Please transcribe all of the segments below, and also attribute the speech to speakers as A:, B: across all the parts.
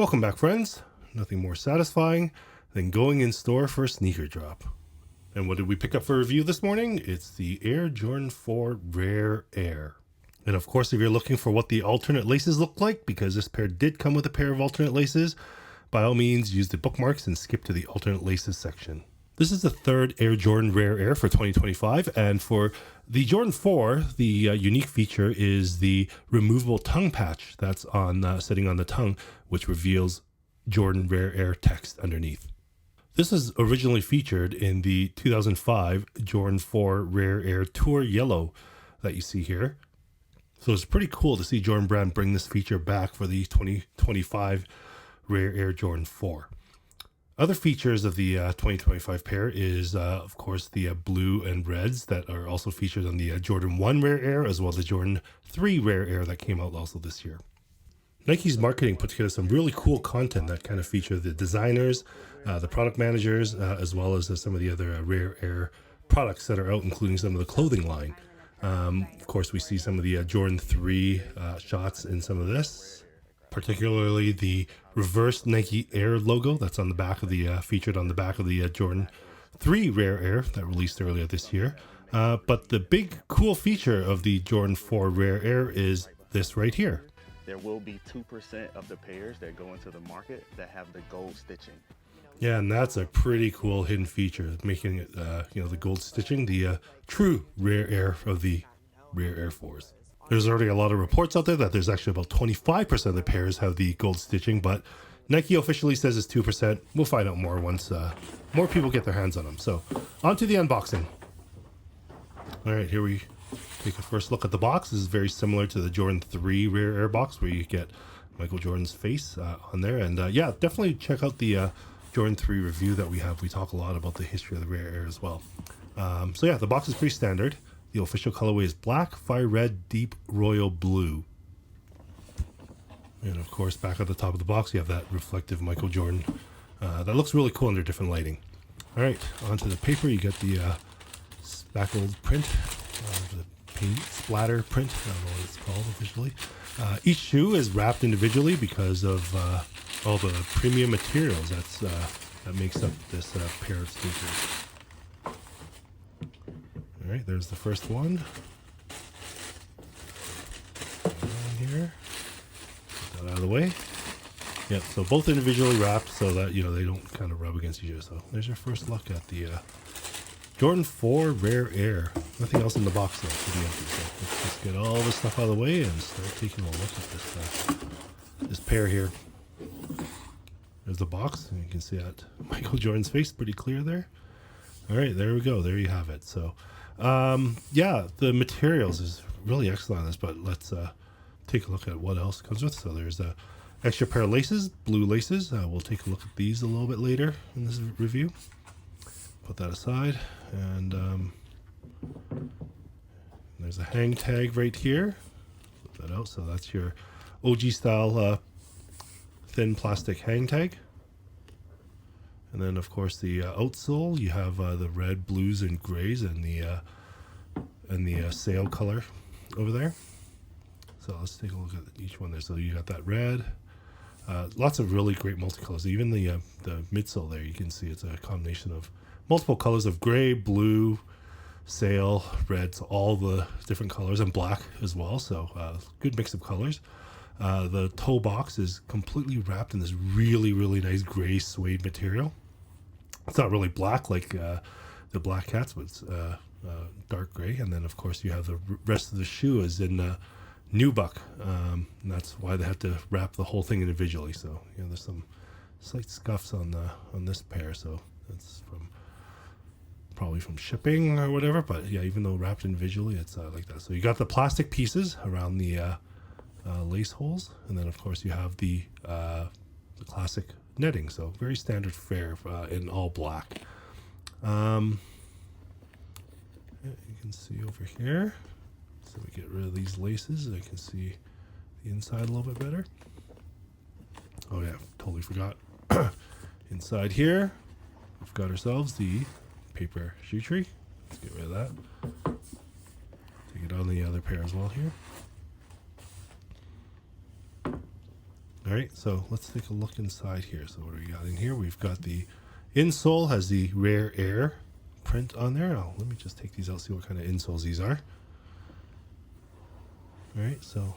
A: Welcome back, friends. Nothing more satisfying than going in store for a sneaker drop. And what did we pick up for review this morning? It's the Air Jordan 4 Rare Air. And of course, if you're looking for what the alternate laces look like, because this pair did come with a pair of alternate laces, by all means, use the bookmarks and skip to the alternate laces section. This is the third Air Jordan Rare Air for 2025, and for the Jordan 4, the unique feature is the removable tongue patch that's on sitting on the tongue, which reveals Jordan Rare Air text underneath. This is originally featured in the 2005 Jordan 4 Rare Air Tour Yellow that you see here. So it's pretty cool to see Jordan Brand bring this feature back for the 2025 Rare Air Jordan 4. Other features of the 2025 pair is, of course, the blue and reds that are also featured on the Jordan 1 Rare Air, as well as the Jordan 3 Rare Air that came out also this year. Nike's marketing put together some really cool content that kind of feature the designers, the product managers, as well as some of the other Rare Air products that are out, including some of the clothing line. Of course, we see some of the Jordan 3 shots in some of this, particularly the reverse Nike Air logo that's on the back of the featured on the back of the Jordan 3 Rare Air that released earlier this year. But the big cool feature of the Jordan 4 Rare Air is this right here.
B: There will be 2% of the pairs that go into the market that have the gold stitching.
A: Yeah, and that's a pretty cool hidden feature, making it, the gold stitching, the true Rare Air of the Rare Air 4s. There's already a lot of reports out there that there's actually about 25% of the pairs have the gold stitching, but Nike officially says it's 2%. We'll find out more once more people get their hands on them. So, on to the unboxing. All right, here we take a first look at the box. This is very similar to the Jordan 3 Rare Air box, where you get Michael Jordan's face on there. And yeah, definitely check out the Jordan 3 review that we have. We talk a lot about the history of the Rare Air as well. So yeah, the box is pretty standard. The official colorway is black, fire red, deep royal blue. And of course, back at the top of the box, you have that reflective Michael Jordan. That looks really cool under different lighting. All right, onto the paper, you get the spackled print, the paint splatter print. I don't know what it's called officially. Each shoe is wrapped individually because of all the premium materials that makes up this pair of sneakers. All right, there's the first one. Here, get that out of the way. Yep, so both individually wrapped so that they don't kind of rub against each other. So there's your first look at the Jordan 4 Rare Air. Nothing else in the box though, to be empty. So let's just get all this stuff out of the way and start taking a look at this pair here. There's the box, and you can see that Michael Jordan's face pretty clear there. All right, there we go. There you have it. So, yeah, the materials is really excellent on this, but let's take a look at what else comes with. So there's a extra pair of laces, blue laces. We'll take a look at these a little bit later in this review. Put that aside, and there's a hang tag right here. Flip that out. So that's your OG style thin plastic hang tag. And then, of course, the outsole, you have the red, blues, and grays, and the sail color over there. So let's take a look at each one there. So you got that red, lots of really great multicolors. Even the midsole there, you can see it's a combination of multiple colors of gray, blue, sail, red, so all the different colors, and black as well. So good mix of colors. The toe box is completely wrapped in this really, really nice gray suede material. It's not really black like the Black Cats, but it's dark gray. And then, of course, you have the rest of the shoe is in Nubuck. And that's why they had to wrap the whole thing individually. So, there's some slight scuffs on this pair. So that's probably from shipping or whatever. But yeah, even though wrapped individually, it's like that. So you got the plastic pieces around the lace holes, and then of course you have the classic netting. So very standard fare in all black. Yeah, you can see over here. So we get rid of these laces. I can see the inside a little bit better. Oh yeah, totally forgot. Inside here, we've got ourselves the paper shoe tree. Let's get rid of that. Take it on the other pair as well here. All right, so let's take a look inside here. So what do we got in here? We've got the insole has the Rare Air print on there. Oh, let me just take these out, see what kind of insoles these are. All right, so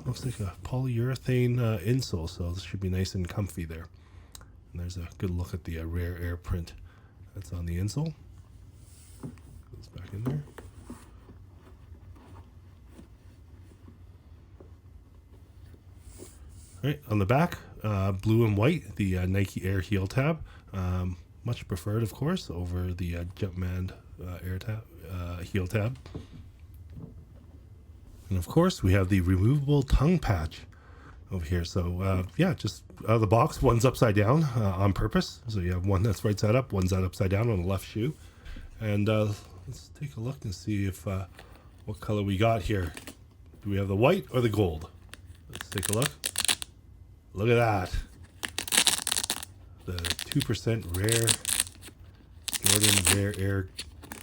A: looks like a polyurethane insole, so this should be nice and comfy there. And there's a good look at the Rare Air print that's on the insole. Goes back in there. All right, on the back, blue and white, the Nike Air heel tab. Much preferred, of course, over the Jumpman Air tab, heel tab. And of course, we have the removable tongue patch over here. So yeah, just out of the box, one's upside down on purpose. So you have one that's right side up, one's upside down on the left shoe. And let's take a look and see if what color we got here. Do we have the white or the gold? Let's take a look. Look at that. The 2% rare Jordan Rare Air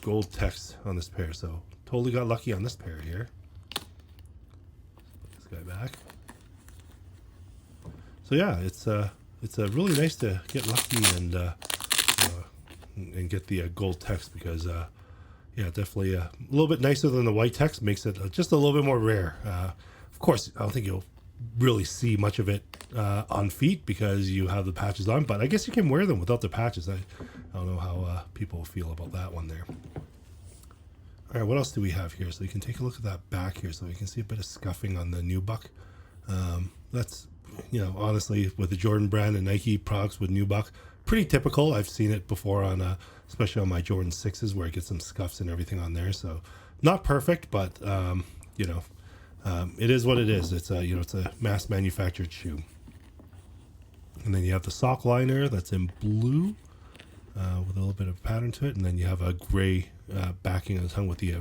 A: gold text on this pair. So totally got lucky on this pair here. Put this guy back. So yeah, it's really nice to get lucky and get the gold text because yeah, definitely a little bit nicer than the white text, makes it just a little bit more rare. Of course, I don't think you'll really see much of it on feet because you have the patches on, but I guess you can wear them without the patches. I don't know how people feel about that one there. All right, what else do we have here? So you can take a look at that back here, so you can see a bit of scuffing on the Nubuck. That's, you know, honestly, with the Jordan brand and Nike products with Nubuck, pretty typical. I've seen it before on, especially on my Jordan 6s, where I get some scuffs and everything on there. So not perfect, but you know, it is what it is. It's a, you know, it's a mass manufactured shoe. And then you have the sock liner that's in blue with a little bit of pattern to it, and then you have a gray backing on the tongue with the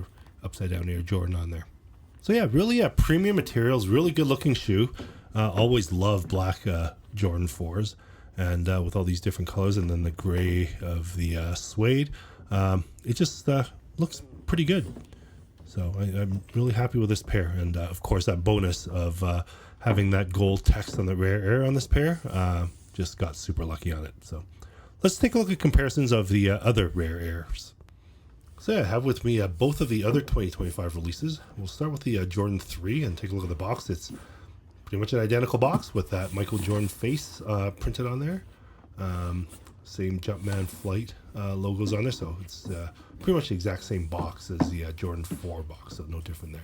A: upside down Air Jordan on there. So yeah, really premium materials, really good looking shoe. Always love black Jordan 4s, and with all these different colors, and then the gray of the suede, it just looks pretty good. So I'm really happy with this pair, and of course that bonus of having that gold text on the Rare Air on this pair, just got super lucky on it. So let's take a look at comparisons of the other Rare Airs. So I have with me both of the other 2025 releases. We'll start with the Jordan 3 and take a look at the box. It's pretty much an identical box with that Michael Jordan face printed on there. Same Jumpman Flight logos on there, so it's pretty much the exact same box as the Jordan 4 box, so no different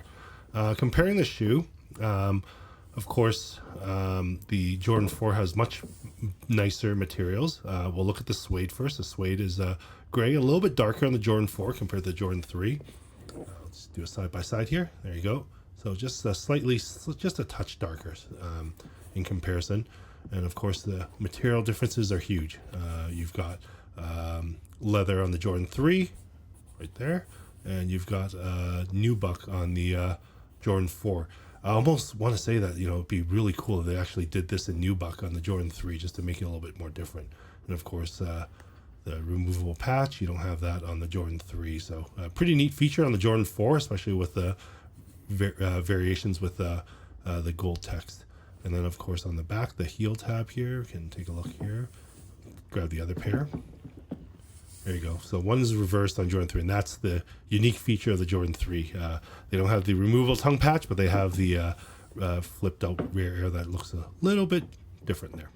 A: there. Comparing the shoe, of course, the Jordan 4 has much nicer materials. We'll look at the suede first. The suede is gray, a little bit darker on the Jordan 4 compared to the Jordan 3. Let's do a side by side here. There you go. So just just a touch darker in comparison. And of course, the material differences are huge. You've got leather on the Jordan 3 right there, and you've got Nubuck on the Jordan 4. I almost want to say that, you know, it'd be really cool if they actually did this in Nubuck on the Jordan 3 just to make it a little bit more different. And of course, the removable patch, you don't have that on the Jordan 3. So pretty neat feature on the Jordan 4, especially with the variations with the gold text. And then of course on the back, the heel tab here, can take a look here, grab the other pair. There you go. So one is reversed on Jordan 3, and that's the unique feature of the Jordan 3. They don't have the removable tongue patch, but they have the flipped out Rare Air that looks a little bit different there.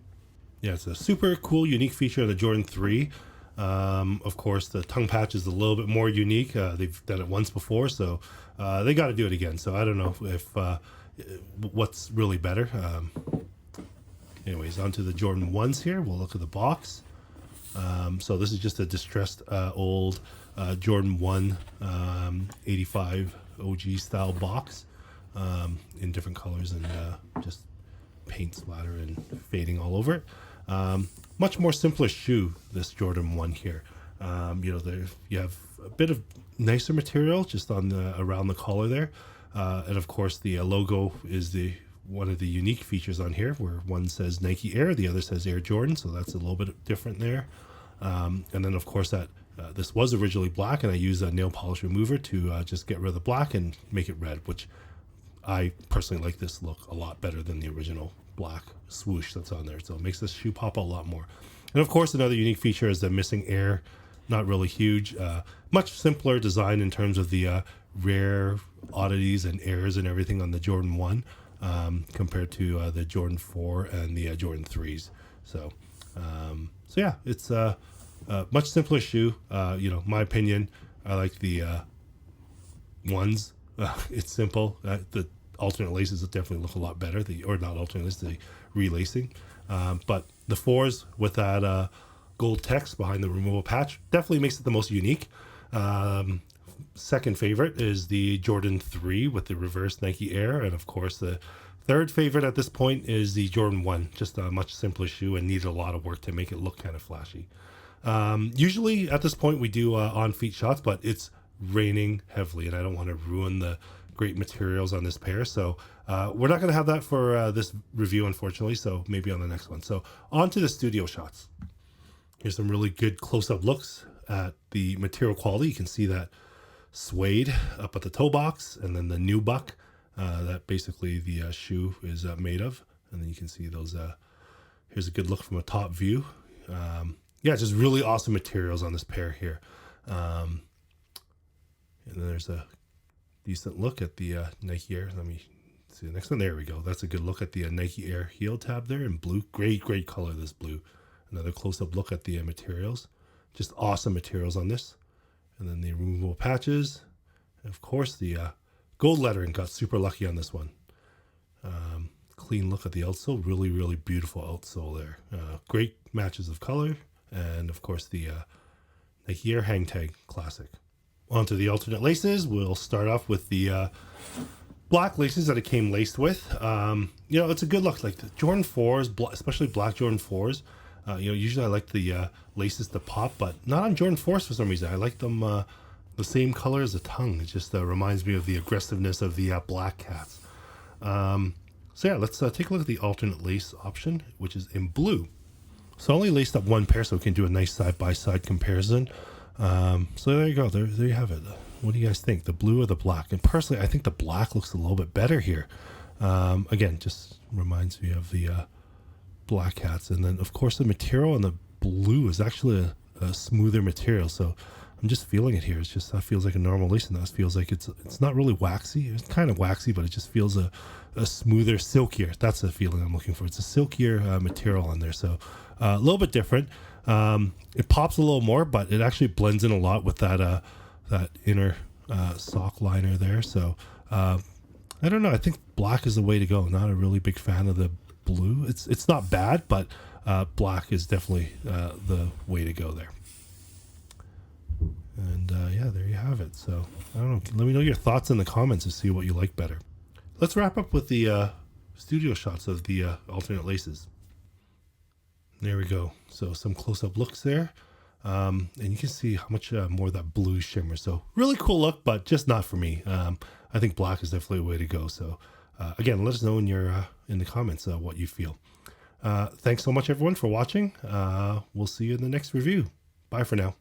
A: Yeah, it's a super cool, unique feature of the Jordan 3. Of course, the tongue patch is a little bit more unique. They've done it once before, so they got to do it again. So I don't know if what's really better. Anyways, on to the Jordan 1s here. We'll look at the box. So this is just a distressed old Jordan 1 85 OG style box in different colors and just paint splatter and fading all over it. Much more simpler shoe, this Jordan 1 here. You know, you have a bit of nicer material just on the around the collar there, and of course the logo is one of the unique features on here, where one says Nike Air, the other says Air Jordan, so that's a little bit different there. And then of course that this was originally black, and I used a nail polish remover to just get rid of the black and make it red, which I personally like this look a lot better than the original black swoosh that's on there. So it makes this shoe pop a lot more. And of course, another unique feature is the missing air. Not really huge. Much simpler design in terms of the rare oddities and airs and everything on the Jordan 1 compared to the Jordan 4 and the Jordan 3s. So yeah, it's a much simpler shoe. My opinion, I like the ones. It's simple. The alternate laces definitely look a lot better. Or not alternate laces, the relacing. But the 4s with that gold text behind the removable patch definitely makes it the most unique. Second favorite is the Jordan 3 with the reverse Nike Air. And of course, the third favorite at this point is the Jordan 1. Just a much simpler shoe and needed a lot of work to make it look kind of flashy. Usually at this point we do on-feet shots, but it's raining heavily and I don't want to ruin the great materials on this pair. So we're not going to have that for this review, unfortunately. So maybe on the next one. So on to the studio shots. Here's some really good close-up looks at the material quality. You can see that suede up at the toe box, and then the Nubuck that basically the shoe is made of. And then you can see those. Here's a good look from a top view. Yeah, just really awesome materials on this pair here. And then there's a decent look at the Nike Air. Let me see the next one. There we go. That's a good look at the Nike Air heel tab there in blue. Great color, this blue. Another close-up look at the materials. Just awesome materials on this. And then the removable patches. And of course, the gold lettering. Got super lucky on this one. Clean look at the outsole. Really beautiful outsole there. Great matches of color. And of course, the Nike Air hang tag classic. Onto the alternate laces. We'll start off with the black laces that it came laced with. It's a good look. Like the Jordan 4s, especially black Jordan 4s. Usually I like the laces to pop, but not on Jordan 4s for some reason. I like them the same color as the tongue. It just reminds me of the aggressiveness of the black cats. So yeah, let's take a look at the alternate lace option, which is in blue. So I only laced up one pair so we can do a nice side-by-side comparison. So there you go. There you have it. What do you guys think? The blue or the black? And personally, I think the black looks a little bit better here. Again, just reminds me of the black hats. And then, of course, the material on the blue is actually a smoother material. So I'm just feeling it here. It's just, that feels like a normal lace, and that feels like it's not really waxy. It's kind of waxy, but it just feels a smoother, silkier. That's the feeling I'm looking for. It's a silkier material on there. So a little bit different. It pops a little more, but it actually blends in a lot with that inner sock liner there. So I don't know. I think black is the way to go. Not a really big fan of the blue. It's not bad, but black is definitely the way to go there. And yeah, there you have it. So I don't know. Let me know your thoughts in the comments to see what you like better. Let's wrap up with the studio shots of the alternate laces. There we go. So some close-up looks there. And you can see how much more of that blue shimmer. So really cool look, but just not for me. I think black is definitely a way to go. So again, let us know in the comments what you feel. Thanks so much, everyone, for watching. We'll see you in the next review. Bye for now.